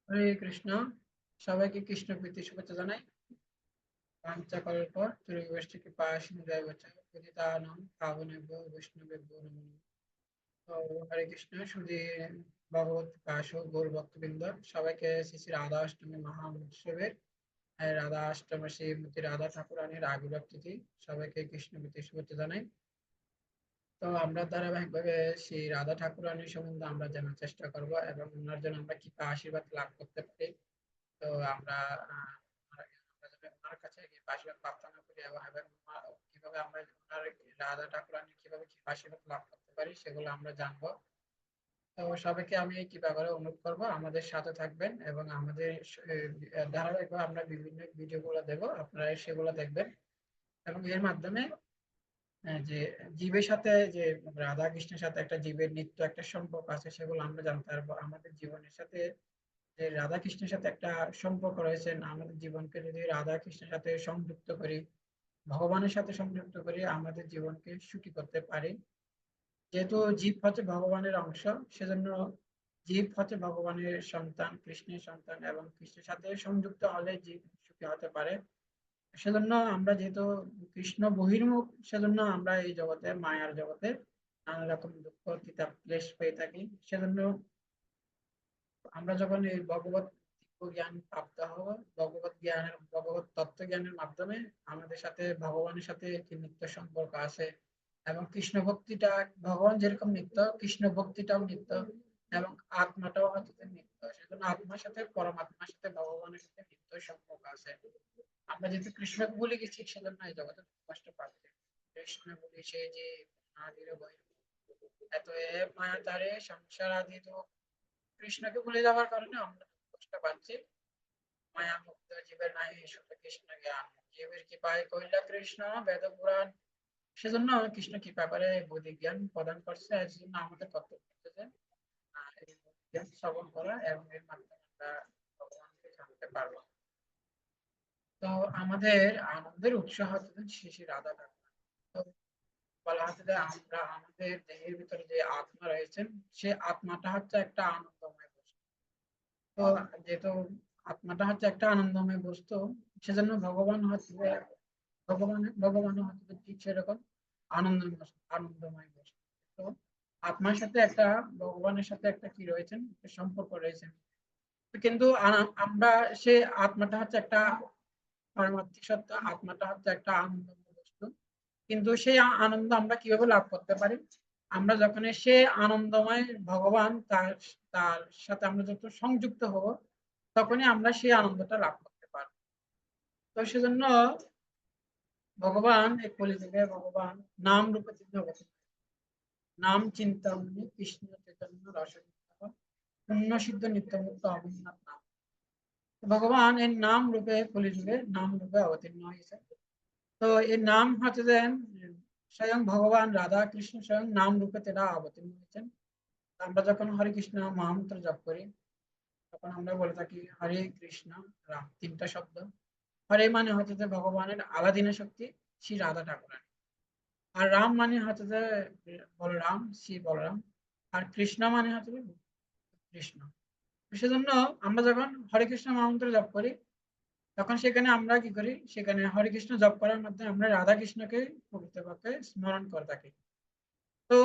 হরে কৃষ্ণ। সবাইকে কৃষ্ণ প্রীতি শুভেচ্ছা জানাই। পাঞ্চাকল্প ত্রয়োদশী কৃপা সিন্ধুভ্যশ্চ পতিতানাং পাবনেভ্যো বৈষ্ণবেভ্যো নমো নমঃ। তো হরে কৃষ্ণ সুধী ভগবত দাস ও গৌর ভক্তবৃন্দ, সবাইকে শ্রী শ্রী রাধা অষ্টমী মহা উৎসবের রাধা অষ্টমী শ্রীমতী রাধা ঠাকুরানীর আবির্ভাব তিথি, সবাইকে কৃষ্ণ প্রীতি শুভেচ্ছা জানাই। তো আমরা ধারাবাহিকভাবে শ্রী রাধা ঠাকুরানীর সম্বন্ধে আমরা জানার চেষ্টা করব এবং ওনার জন্য আমরা কি আশীর্বাদ লাভ করতে পারি। তো আমরা আমরা যদি ওনার কাছে আশীর্বাদ প্রার্থনা করি এবং কিভাবে আমরা ওনার রাধা ঠাকুরানী কিভাবে কি আশীর্বাদ লাভ করতে পারি সেগুলো আমরা জানবো। তো সবাইকে আমি কিভাবে অনুরোধ করব আমাদের সাথে থাকবেন এবং আমাদের ধারাবাহিকভাবে আমরা বিভিন্ন ভিডিওগুলো দেব, আপনারা সেগুলো দেখবেন এবং এর মাধ্যমে যে জীবের সাথে যে রাধা কৃষ্ণের সাথে একটা জীবের নিত্য একটা সম্পর্ক আছে সেগুলো আমরা জানতে পারবো। আমাদের জীবনের সাথে যে রাধা কৃষ্ণের সাথে একটা সম্পর্ক রয়েছে, আমাদের জীবনকে যদি রাধা কৃষ্ণের সাথে সংযুক্ত করি, ভগবানের সাথে সংযুক্ত করি, আমাদের জীবনকে সুখী করতে পারি। যেহেতু জীব হচ্ছে ভগবানের অংশ, সেজন্য জীব হচ্ছে ভগবানের সন্তান, কৃষ্ণের সন্তান, এবং কৃষ্ণের সাথে সংযুক্ত হলে জীব সুখী হতে পারে। সেজন্য আমরা যেহেতু কৃষ্ণ বহির্মুখ, সেজন্য আমরা এই জগতে মায়ার জগতে নানা রকম দুঃখ তিতাব ক্লেশ পেয়ে থাকি। সেজন্য আমরা যখন এই ভগবত জ্ঞান প্রাপ্ত হব, ভগবত জ্ঞানের ভগবত তত্ত্ব জ্ঞানের মাধ্যমে আমাদের সাথে ভগবানের সাথে একটি নিত্য সম্পর্ক আছে এবং কৃষ্ণ ভক্তিটা ভগবান যেরকম নিত্য, কৃষ্ণ ভক্তিটাও নিত্য এবং আত্মাটাও হচ্ছে নিত্য। সেজন্য আত্মার সাথে পরমাত্মার সাথে ভগবানের সাথে নিত্য সম্পর্ক আছে। আমরা যেহেতু কৃষ্ণকে ভুলে গেছি, সেজন্য এই জগতে কষ্ট পাচ্ছি। কৃষ্ণ বলি সে যে আদির বই, এত এ মায়া তারে সংসার আদি তো, কৃষ্ণকে ভুলে যাওয়ার কারণে আমরা কষ্ট পাচ্ছি। মায়া মুক্ত জীবের নাহি শুধু কৃষ্ণ জ্ঞান, জীবের কৃপায় কইলা কৃষ্ণ বেদ পুরাণ। সেজন্য কৃষ্ণ কৃপা করে বৈদিক জ্ঞান প্রদান করছে। এর জন্য আমাদের কর্তব্য হচ্ছে যে এই বৈদিক জ্ঞান শ্রবণ করা এবং এর মাধ্যমে আমরা ভগবানকে জানতে পারবো। তো আমাদের আনন্দের উৎস হচ্ছে শ্রী শ্রী রাধা ঠাকুর। তো বলা হচ্ছে যে আমরা আমাদের দেহের ভিতরে যে আত্মা রয়েছেন, সে আত্মাটা হচ্ছে একটা আনন্দময় বস্তু। তো যেহেতু আত্মাটা হচ্ছে একটা আনন্দময় বস্তু, সেজন্য ভগবান হচ্ছে যে ভগবান হচ্ছে যে ঠিক সেরকম আনন্দময় বস্তু। তো আত্মার সাথে একটা ভগবানের সাথে একটা কি রয়েছেন, একটা সম্পর্ক রয়েছে। কিন্তু আমরা সে আত্মাটা হচ্ছে একটা পারমার্থিক সত্তা, আত্মাটা হচ্ছে একটা আনন্দময় বস্তু। কিন্তু সেই আনন্দ আমরা কিভাবে লাভ করতে পারি? আমরা যখন সে আনন্দময় ভগবান তার তার সাথে আমরা যত সংযুক্ত হব, তখনই আমরা সেই আনন্দটা লাভ করতে পারবো। তো সেজন্য ভগবান এই কলিযুগে ভগবান নাম রূপে তিনি অবতীর্ণ। নাম চিন্তামণি কৃষ্ণ চৈতন্য রসগোল্লা পুণ্য সিদ্ধ নিত্যমুক্ত অমরনাথ নাম। ভগবান এর নাম রূপে কলিযুগে নাম রূপে অবতীর্ণ হয়েছে। তো এর নাম হচ্ছে যে স্বয়ং ভগবান রাধা কৃষ্ণ স্বয়ং নাম রূপে তারা অবতীর্ণ হয়েছেন। আমরা যখন হরে কৃষ্ণ মহামন্ত্র জপ করি, তখন আমরা বলে থাকি হরে কৃষ্ণ রাম, তিনটা শব্দ। হরে মানে হচ্ছে যে ভগবানের আলাদিন শক্তি শ্রী রাধা ঠাকুরানী, আর রাম মানে হচ্ছে যে বলরাম, শ্রী বলরাম, আর কৃষ্ণ মানে হচ্ছে যে কৃষ্ণ। সেজন্য আমরা যখন হরে কৃষ্ণ মহামন্ত্র জপ করি, তখন সেখানে আমরা কি করি, সেখানে হরে কৃষ্ণ জপ করার মাধ্যমে আমরা রাধা কৃষ্ণকে প্রকৃতপক্ষে স্মরণ করে থাকি। তো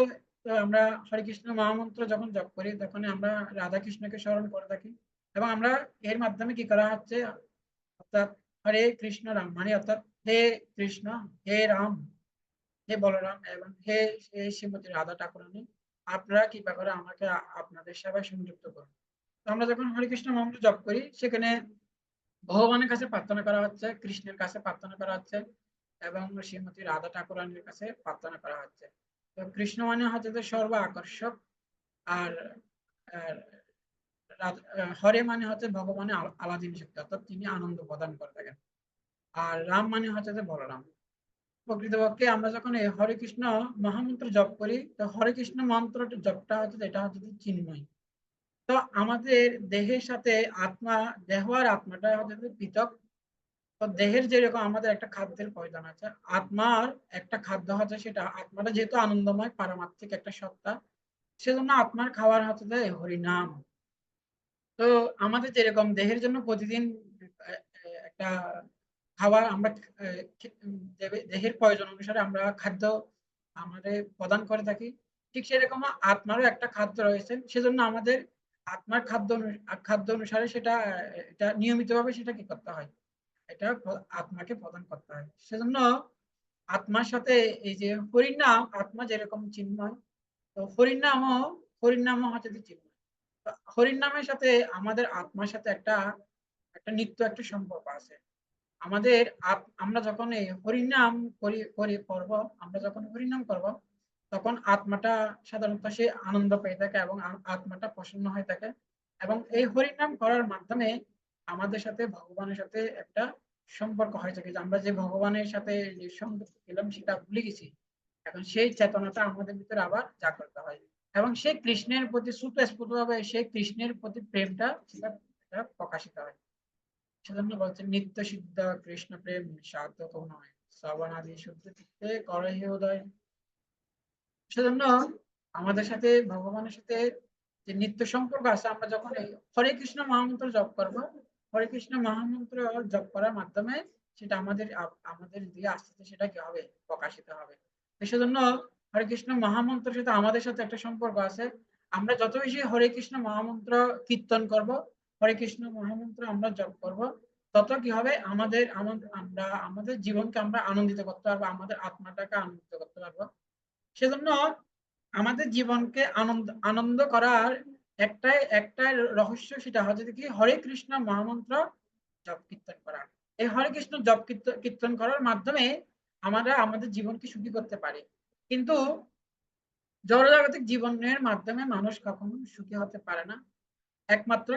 আমরা হরে কৃষ্ণ মহামন্ত্র যখন জপ করি, তখন আমরা রাধা কৃষ্ণকে স্মরণ করে থাকি এবং আমরা এর মাধ্যমে কি করা হচ্ছে, অর্থাৎ হরে কৃষ্ণ রাম মানে অর্থাৎ হে কৃষ্ণ, হে রাম, হে বলরাম এবং হে হে শ্রীমতী রাধা ঠাকুরানী, আপনারা কৃপা করে আমাকে আপনাদের সেবায় সংযুক্ত করুন। তো আমরা যখন হরে কৃষ্ণ মন্ত্র জপ করি, সেখানে ভগবানের কাছে প্রার্থনা করা হচ্ছে, কৃষ্ণের কাছে প্রার্থনা করা হচ্ছে এবং শ্রীমতী রাধা ঠাকুরানীর কাছে প্রার্থনা করা হচ্ছে। তো কৃষ্ণ মানে হচ্ছে যে সর্ব আকর্ষক, আর আর হরে মানে হচ্ছে ভগবানের আলাদিন শক্তি, অর্থাৎ তিনি আনন্দ প্রদান করে থাকেন। আর রাম মানে হচ্ছে যে বলরাম। প্রকৃতপক্ষে আমরা যখন এই হরে কৃষ্ণ মহামন্ত্র জপ করি, তো হরে কৃষ্ণ মন্ত্র জপটা হচ্ছে এটা হচ্ছে যে চিন্ময়। তো আমাদের দেহের সাথে আত্মা, দেহ আর আত্মাটা হচ্ছে যে পৃথক। তো দেহের যেরকম আমাদের একটা খাদ্যের প্রয়োজন আছে, আত্মার একটা খাদ্য হচ্ছে সেটা, আত্মাটা যেহেতু আনন্দময় পারমার্থিক একটা সত্তা, সেজন্য আত্মার খাবার হচ্ছে যে হরিনাম। তো আমাদের যেরকম দেহের জন্য প্রতিদিন একটা খাবার আমরা দেহের প্রয়োজন অনুসারে আমরা খাদ্য আমাদের প্রদান করে থাকি, ঠিক সেরকম আত্মারও একটা খাদ্য রয়েছে। সেজন্য আমাদের আত্মার খাদ্য অনুসারে সেটা এটা নিয়মিতভাবে সেটা কি করতে হয়, এটা আত্মাকে প্রদান করতে হয়। সেজন্য আত্মার সাথে এই যে হরির নাম, আত্মা যেরকম চিন্ময়, তো হরির নামও হচ্ছে যে চিন্ময়। হরির নামের সাথে আমাদের আত্মার সাথে একটা একটা নিত্য একটা সম্পর্ক আছে। আমাদের আমরা যখন এই হরিনাম করব, আমরা যখন হরিনাম করব, তখন আত্মাটা সাধারণত সে আনন্দ পেয়ে থাকে এবং আত্মাটা প্রসন্ন হয়ে থাকে। এবং এই হরিনাম করার মাধ্যমে আমাদের সাথে ভগবানের সাথে একটা সম্পর্ক হয়ে থাকে, যে আমরা যে ভগবানের সাথে যে সম্পর্ক ছিলাম সেটা ভুলে গেছি। এখন সেই চেতনাটা আমাদের ভিতরে আবার জাগ্রত হয় এবং সেই কৃষ্ণের প্রতি সুস্পষ্ট ভাবে সেই কৃষ্ণের প্রতি প্রেমটা সেটা প্রকাশিত হয়। সেজন্য বলছেন নিত্য সিদ্ধ কৃষ্ণ প্রেম সার্থক নয়, শ্রবণাদি শুদ্ধ চিত্তে করহে উদয়। সেজন্য আমাদের সাথে ভগবানের সাথে যে নিত্য সম্পর্ক আছে, আমরা যখন এই হরে কৃষ্ণ মহামন্ত্র জপ করব, হরে কৃষ্ণ মহামন্ত্র জপ করার মাধ্যমে সেটা আমাদের দিয়ে আস্তে আস্তে সেটা কি হবে, প্রকাশিত হবে। সেজন্য হরে কৃষ্ণ মহামন্ত্রের সাথে আমাদের সাথে একটা সম্পর্ক আছে। আমরা যত বেশি হরে কৃষ্ণ মহামন্ত্র কীর্তন করব, হরে কৃষ্ণ মহামন্ত্র আমরা জপ করব, তত কি হবে, আমরা আমাদের জীবনকে আমরা আনন্দিত করতে পারবো, আমাদের আত্মাটাকে আনন্দিত করতে পারবো। সেজন্য আমাদের জীবনকে আনন্দ আনন্দ করার একটাই রহস্য, সেটা হচ্ছে কি হরে কৃষ্ণ মহামন্ত্র জপ কীর্তন করা। এই হরে কৃষ্ণ জপ কীর্তন করার মাধ্যমে আমরা আমাদের জীবনকে সুখী করতে পারি। কিন্তু জড়জাগতিক জীবনের মাধ্যমে মানুষ কখনো সুখী হতে পারে না।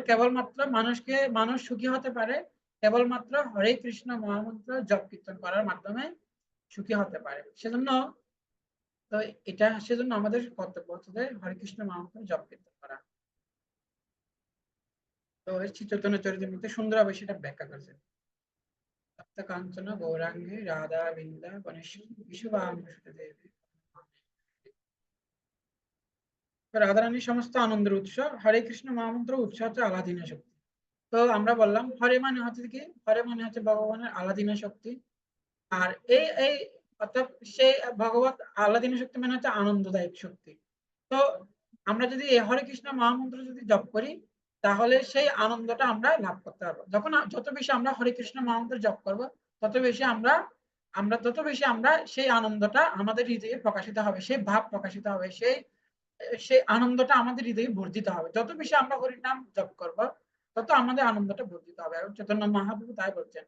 কেবলমাত্র মানুষ সুখী হতে পারে কেবলমাত্র হরে কৃষ্ণ মহামন্ত্র জপ কীর্তন করার মাধ্যমে সুখী হতে পারে। তো সেজন্য আমাদের কর্তব্য হচ্ছে যে হরে কৃষ্ণ মহামন্ত্র জপ কীর্তন করা। তো শ্রী চৈতন্য চরিতামৃতে সুন্দরভাবে সেটা ব্যাখ্যা করেছেন। তপ্ত কাঞ্চন গৌরাঙ্গী রাধা বৃন্দা বনেশ্বরী বিশুভানুসুতে দেবী। রাধারানীর সমস্ত আনন্দের উৎস হরে কৃষ্ণ মহামন্ত্র উৎস হচ্ছে আলাদীনা শক্তি। তো আমরা বললাম হরে মানে হচ্ছে কি, হরে মানে হচ্ছে ভগবানের আলাদীনা শক্তি। আর এই এই অর্থাৎ সেই ভগবত আলাদীনা শক্তি মানে হচ্ছে আনন্দদায়ক শক্তি। তো আমরা যদি এই হরে কৃষ্ণ মহামন্ত্র যদি জপ করি, তাহলে সেই আনন্দটা আমরা লাভ করতে পারবো। যত বেশি আমরা হরে কৃষ্ণ মহামন্ত্র জপ করব, তত বেশি আমরা সেই আনন্দটা আমাদের হৃদয়ে প্রকাশিত হবে, সেই ভাব প্রকাশিত হবে, সেই আনন্দটা আমাদের হৃদয়ে বর্ধিত হবে। যত বেশি আমরা হরির নাম জপ করব, তত আমাদের আনন্দটা বর্ধিত হবে। এবং চৈতন্য মহাপ্রভু তাই বলছেন,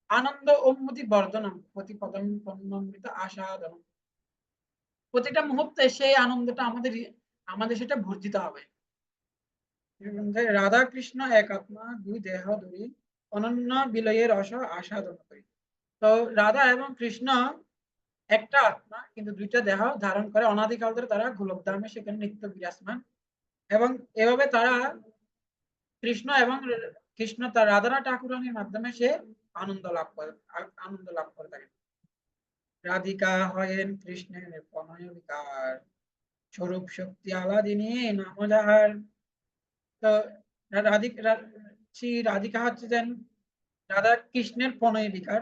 আনন্দ উন্মতি বর্ধনম প্রতিপদম পণ্যমৃত আসাদনম। প্রতিটা মুহূর্তে সেই আনন্দটা আমাদের সেটা বর্ধিত হবে। রাধা কৃষ্ণ এক আত্মা দুই দেহ দুই, অনন্য বিলয়ের রস আস্বাদন করি। তো রাধা এবং কৃষ্ণ একটা আত্মা, কিন্তু দুইটা দেহ ধারণ করে অনাদিকাল ধরে তারা গোলক ধামে সেখানে নিত্য বিরাজমান। এবং এভাবে তারা কৃষ্ণ তার রাধারা ঠাকুরানীর মাধ্যমে সে আনন্দ লাভ করে থাকে। রাধিকা হয়েন কৃষ্ণের প্রণয় বিকার, স্বরূপ শক্তি আলাদিনী নাম যাহার। তো শ্রী রাধিকা হচ্ছে যেন রাধা কৃষ্ণের প্রণয় বিকার,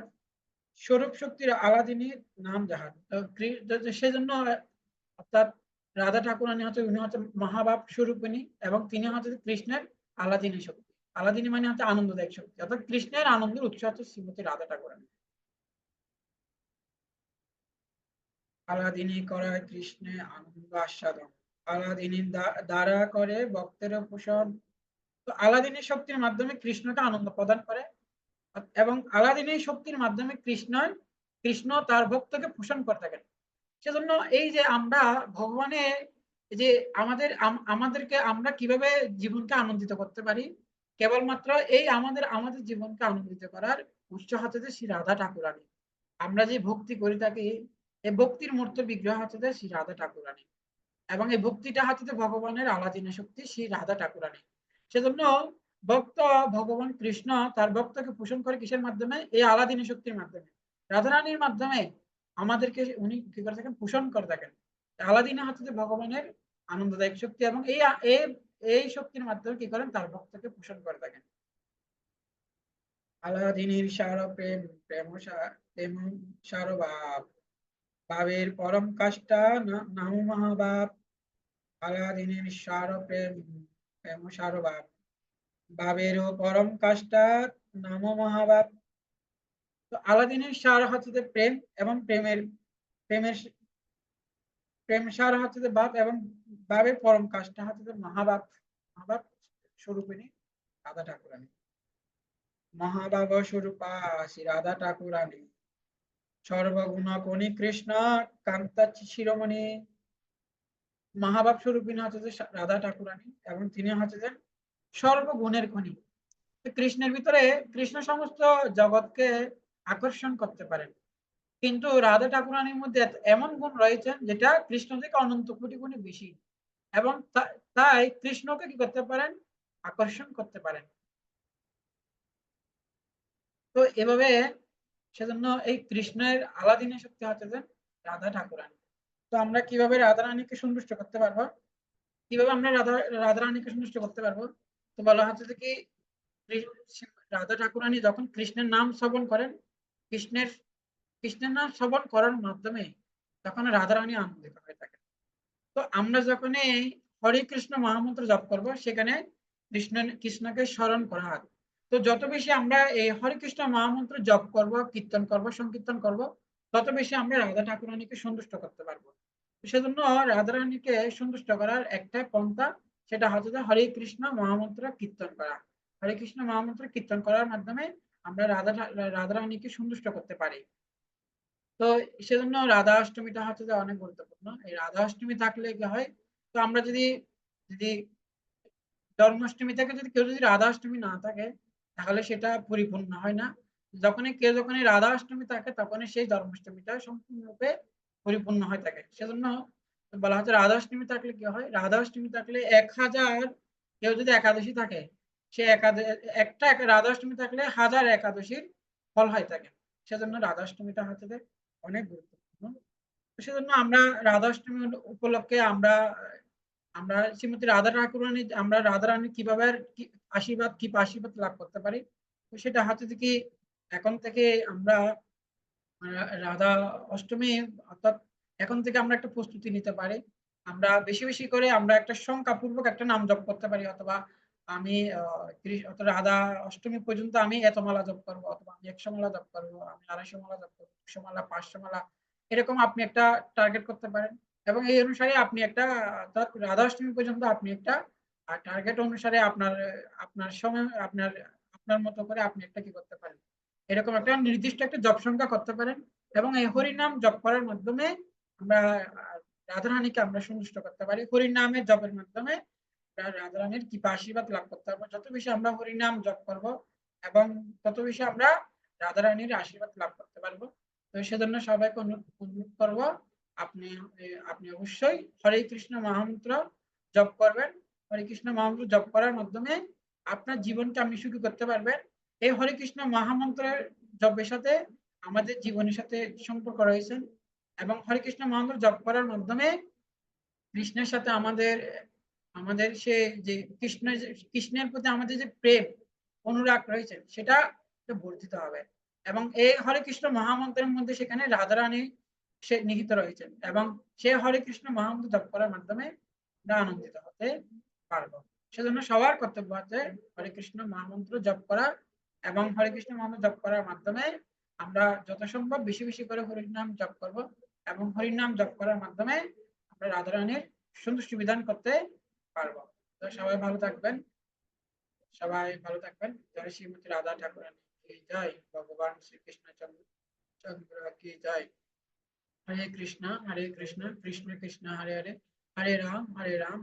স্বরূপ শক্তির আলাদিনীর নাম যাহার। তো সেজন্য অর্থাৎ রাধা ঠাকুরানী উনি হচ্ছে মহাভাব স্বরূপিণী এবং তিনি হচ্ছে কৃষ্ণের আলাদিনী শক্তি। আলাদিনী মানে হচ্ছে আনন্দদায়ক শক্তি, অর্থাৎ কৃষ্ণের আনন্দের উৎস হচ্ছে শ্রীমতী রাধা ঠাকুরানী। আলাদিনী করায় কৃষ্ণে আনন্দ আস্বাদন, আলাদিনী দ্বারা করে ভক্তের পোষণ। তো আলাদিনী শক্তির মাধ্যমে কৃষ্ণকে আনন্দ প্রদান করে এবং আলাদিনী শক্তির মাধ্যমে কৃষ্ণ তার ভক্তকে পোষণ করে থাকেন। সেজন্য এই যে আমরা ভগবানের যে আমাদেরকে আমরা কিভাবে জীবনকে আনন্দিত করতে পারি, কেবলমাত্র এই আমাদের জীবনকে আনন্দিত করার উৎস হচ্ছে যে শ্রী রাধা ঠাকুরানী। আমরা যে ভক্তি করে থাকি, এই ভক্তির মূর্ত বিগ্রহ হচ্ছে যে শ্রী রাধা ঠাকুরানী এবং এই ভক্তিটা হচ্ছে যে ভগবানের আলাদিনী শক্তি শ্রী রাধা ঠাকুরানী। সেজন্য ভক্ত ভগবান কৃষ্ণ তার ভক্তকে পোষণ করে কিসের মাধ্যমে, এই আলাদিনী শক্তির মাধ্যমে, রাধারানীর মাধ্যমে আমাদেরকে উনি কি করে থাকেন, পোষণ করে থাকেন। আলাদিনে হচ্ছে যে ভগবানের আনন্দদায়ক শক্তি এবং এই এই শক্তির মাধ্যমে কি করেন, তার ভক্তকে পোষণ করে থাকেন। আলাদিনের সার প্রেম, প্রেম সার ভাব, ভাবের পরম কাষ্ঠা নাম মহাভাব। আলাদিনের সার প্রেম, প্রেম সার ভাব, ভাবেরও পরম কাষ্ঠা নাম মহাভাব। তো আলাদিনের সার হচ্ছে যে প্রেম, এবং প্রেমের প্রেম সার হচ্ছে যে ভাব, এবং ভাবের পরম কাষ্ঠা হচ্ছে যে মহাভাব। মহাভাব স্বরূপিণী রাধা ঠাকুরানী। মহাভাব স্বরূপা শ্রী রাধা ঠাকুরানী, সর্বগুণ কোনি কৃষ্ণ কান্তা শিরোমণি। মহাভাব স্বরূপিণী হচ্ছে যে রাধা ঠাকুরানী, এবং তিনি হচ্ছে যে সর্বগুণের খনি। কৃষ্ণের ভিতরে কৃষ্ণ সমস্ত জগৎকে আকর্ষণ করতে পারেন, কিন্তু রাধা ঠাকুরানীর মধ্যে এমন গুণ রয়েছে যেটা কৃষ্ণ থেকে অনন্ত কোটি গুণে বেশি, এবং তাই কৃষ্ণকে কি করতে পারেন, আকর্ষণ করতে পারেন। তো এভাবে সেজন্য এই কৃষ্ণের আলাদিনের শক্তি হচ্ছে যে রাধা ঠাকুরানী। তো আমরা কিভাবে রাধা রানীকে সন্তুষ্ট করতে পারবো, কিভাবে আমরা রাধা রানীকে সন্তুষ্ট করতে পারবো? তো বলা হচ্ছে যে কি, রাধা ঠাকুরানী যখন কৃষ্ণের নাম শ্রবণ করেন, কৃষ্ণের কৃষ্ণের নাম শ্রবণ করার মাধ্যমে তখন রাধারানী আনন্দিত হয়ে থাকে। তো আমরা যখন এই হরে কৃষ্ণ মহামন্ত্র জপ করব, সেখানে কৃষ্ণকে স্মরণ করা হয়। তো যত বেশি আমরা এই হরে কৃষ্ণ মহামন্ত্র জপ করব, কীর্তন করব, সংকীর্তন করব, তত বেশি আমরা রাধা ঠাকুরানীকে সন্তুষ্ট করতে পারবো। সেজন্য রাধারানীকে সন্তুষ্ট করার একটা পন্থা, সেটা হচ্ছে যে হরে কৃষ্ণ মহামন্ত্র কীর্তন করা। হরে কৃষ্ণ মহামন্ত্র কীর্তন করার মাধ্যমে আমরা রাধারানীকে সন্তুষ্ট করতে পারি। তো সেজন্য রাধা অষ্টমীটা হচ্ছে যে অনেক গুরুত্বপূর্ণ। এই রাধা অষ্টমী থাকলে কি হয়, তো আমরা যদি যদি জন্মাষ্টমী থেকে যদি কেউ যদি রাধা অষ্টমী না থাকে, তাহলে সেটা পরিপূর্ণ হয় না। যখনই রাধা অষ্টমী থাকে, তখনই সেই জন্মাষ্টমীটা সম্পূর্ণরূপে পরিপূর্ণ হয়ে থাকে। সেজন্য বলা হচ্ছে রাধা অষ্টমী থাকলে কি হয়, রাধা অষ্টমী থাকলে 1000, কেউ যদি একাদশী থাকে, সে একটা রাধা অষ্টমী থাকলে 1000 একাদশীর ফল হয়ে থাকে। সেজন্য রাধা অষ্টমীটা হচ্ছে যে অনেক গুরুত্বপূর্ণ। সেজন্য আমরা রাধা অষ্টমী উপলক্ষে আমরা আমরা শ্রীমতী রাধা ঠাকুরানী, আমরা রাধা রানী কিভাবে আশীর্বাদ লাভ করতে পারি, তো সেটা হচ্ছে যে কি, এখন থেকে আমরা রাধা অষ্টমী, অর্থাৎ এখন থেকে আমরা একটা প্রস্তুতি নিতে পারি। আমরা বেশি বেশি করে আমরা একটা সংখ্যাপূর্বক একটা নাম জপ করতে পারি, অথবা আমি অথবা রাধা অষ্টমী পর্যন্ত আমি এত মালা জপ করবো, অথবা আমি 100 মালা জপ করবো, আমি 250 মালা জপ করবো, 200 মালা, 500 মালা, এরকম আপনি একটা টার্গেট করতে পারেন। এবং এই অনুসারে আপনি একটা, অর্থাৎ রাধা অষ্টমী পর্যন্ত আপনি একটা টার্গেট অনুসারে আপনার আপনার সময় আপনার আপনার মতো করে আপনি একটা কি করতে পারেন, এরকম একটা নির্দিষ্ট একটা জপ সংখ্যা করতে পারেন। এবং এই হরিনাম জপ করার মাধ্যমে আমরা রাধারানীকে আমরা সন্তুষ্ট করতে পারি। হরিনামের জপের মাধ্যমে রাধারানীর কৃপা আশীর্বাদ লাভ করতে পারবো। যত বেশি আমরা হরিনাম জপ করব, এবং তত বেশি আমরা রাধারানীর আশীর্বাদ লাভ করতে পারবো। তো সেজন্য সবাইকে অনুরোধ করবো, আপনি আপনি অবশ্যই হরে কৃষ্ণ মহামন্ত্র জপ করবেন। হরে কৃষ্ণ মহামন্ত্র জপ করার মাধ্যমে আপনার জীবনকে আপনি সুখী করতে পারবেন। এই হরে কৃষ্ণ মহামন্ত্রের জপের সাথে আমাদের জীবনের সাথে সম্পর্ক রয়েছে, এবং হরে কৃষ্ণ মহামন্ত্র জপ করার মাধ্যমে কৃষ্ণের সাথে আমাদের আমাদের সে যে কৃষ্ণের প্রতি আমাদের যে প্রেম অনুরাগ রয়েছে, সেটা বর্ধিত হবে। এবং এই হরে কৃষ্ণ মহামন্ত্রের মধ্যে সেখানে রাধারানী সে নিহিত রয়েছেন, এবং সে হরে কৃষ্ণ মহামন্ত্র জপ করার মাধ্যমে আমরা আনন্দিত হতে পারবো। সেজন্য সবার কর্তব্য আছে হরে কৃষ্ণ মহামন্ত্র জপ করা, এবং হরে কৃষ্ণ মহামন্ত্র জপ করার মাধ্যমে আমরা যত সম্ভব বেশি বেশি করে হরিনাম জপ করব, এবং হরিনাম জপ করার মাধ্যমে আমরা রাধারানীর সন্তুষ্টি বিধান করতে পারবো। তো সবাই ভালো থাকবেন, সবাই ভালো থাকবেন। জয় শ্রীমতী রাধা ঠাকুরানী কি জয়, ভগবান শ্রীকৃষ্ণ চন্দ্র কি জয়। হরে কৃষ্ণ কৃষ্ণ কৃষ্ণ হরে হরে, হরে রাম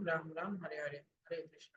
রাম রাম হরে হরে, হরে কৃষ্ণ।